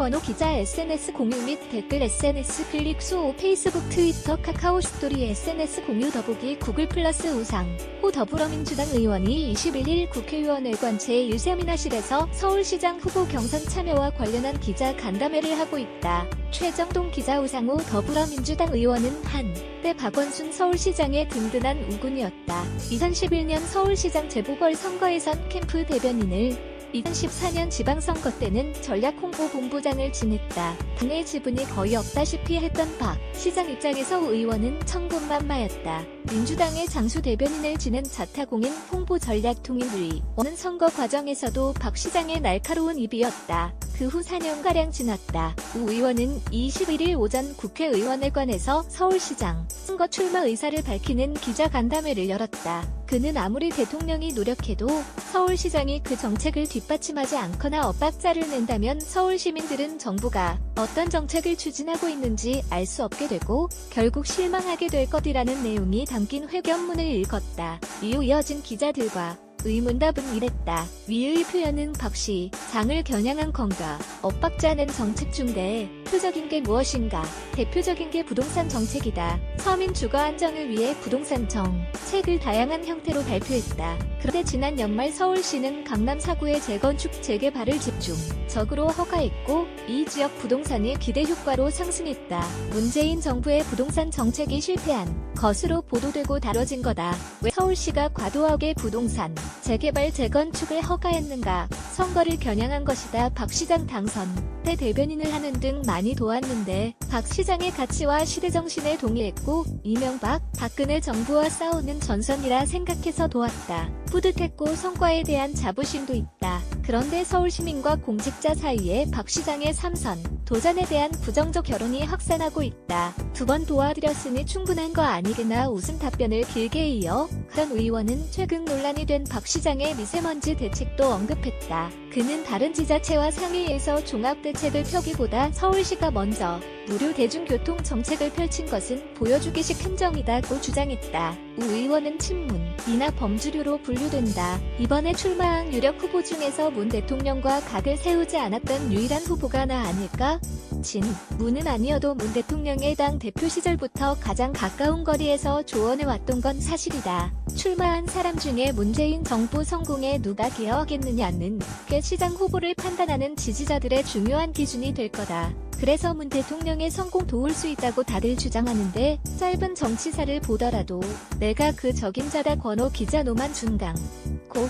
권오 기자 SNS 공유 및 댓글 SNS 클릭 수 페이스북 트위터 카카오 스토리 SNS 공유 더보기 구글 플러스 우상 호 더불어민주당 의원이 21일 국회의원회관 제1세미나실에서 서울시장 후보 경선 참여와 관련한 기자 간담회를 하고 있다. 최정동 기자 우상호 더불어민주당 의원은 한때 박원순 서울시장의 든든한 우군이었다. 2011년 서울시장 재보궐선거에선 캠프 대변인을 2014년 지방선거 때는 전략홍보본부장을 지냈다. 당의 지분이 거의 없다시피 했던 박 시장 입장에서 의원은 천군만마였다. 민주당의 장수 대변인을 지낸 자타공인 홍보전략통일의원은 선거 과정에서도 박 시장의 날카로운 입이었다. 그 후 4년가량 지났다. 우 의원은 21일 오전 국회의원회관에서 서울시장 선거 출마 의사를 밝히는 기자간담회를 열었다. 그는 아무리 대통령이 노력해도 서울시장이 그 정책을 뒷받침하지 않거나 엇박자를 낸다면 서울 시민들은 정부가 어떤 정책을 추진하고 있는지 알 수 없게 되고 결국 실망하게 될 것이라는 내용이 담긴 회견문을 읽었다. 이후 이어진 기자들과 의문답은 이랬다. 위의 표현은 박씨 장을 겨냥한 건가? 엇박자는 정책 중대 표적인 게 무엇인가? 대표적인 게 부동산 정책이다. 서민 주거 안정을 위해 부동산 정책을 다양한 형태로 발표했다. 그런데 지난 연말 서울시는 강남 4구의 재건축 재개발을 집중적으로 허가했고 이 지역 부동산이 기대 효과로 상승했다. 문재인 정부의 부동산 정책이 실패한 것으로 보도되고 다뤄진 거다. 왜 서울시가 과도하게 부동산 재개발 재건축을 허가했는가? 선거를 겨냥한 것이다. 박 시장 당선 때 대변인을 하는 등 많이 도왔는데 박 시장의 가치와 시대정신에 동의했고 이명박, 박근혜 정부와 싸우는 전선이라 생각해서 도왔다. 뿌듯했고 성과에 대한 자부심도 있다. 그런데 서울시민과 공직자 사이에 박 시장의 3선 도전에 대한 부정적 결론이 확산하고 있다. 2번 도와드렸으니 충분한 거 아니겠나? 웃음 답변을 길게 이어 한 의원은 최근 논란이 된 박 시장의 미세먼지 대책도 언급했다. 그는 다른 지자체와 상의해서 종합대책을 펴기보다 서울시가 먼저 무료 대중교통 정책을 펼친 것은 보여주기식 행정이다고 주장했다. 우 의원은 친문이나 범주류로 분류된다. 이번에 출마한 유력 후보 중에서 문 대통령과 각을 세우지 않았던 유일한 후보가 나 아닐까? 문은 아니어도 문 대통령의 당 대표 시절부터 가장 가까운 거리에서 조언해왔던 건 사실이다. 출마한 사람 중에 문재인 정부 성공에 누가 기여하겠느냐는 그 시장 후보를 판단하는 지지자들의 중요한 기준이 될 거다. 그래서 문 대통령의 성공 도울 수 있다고 다들 주장하는데 짧은 정치사를 보더라도 내가 그 적임자다. 권오 기자 노만 준강 고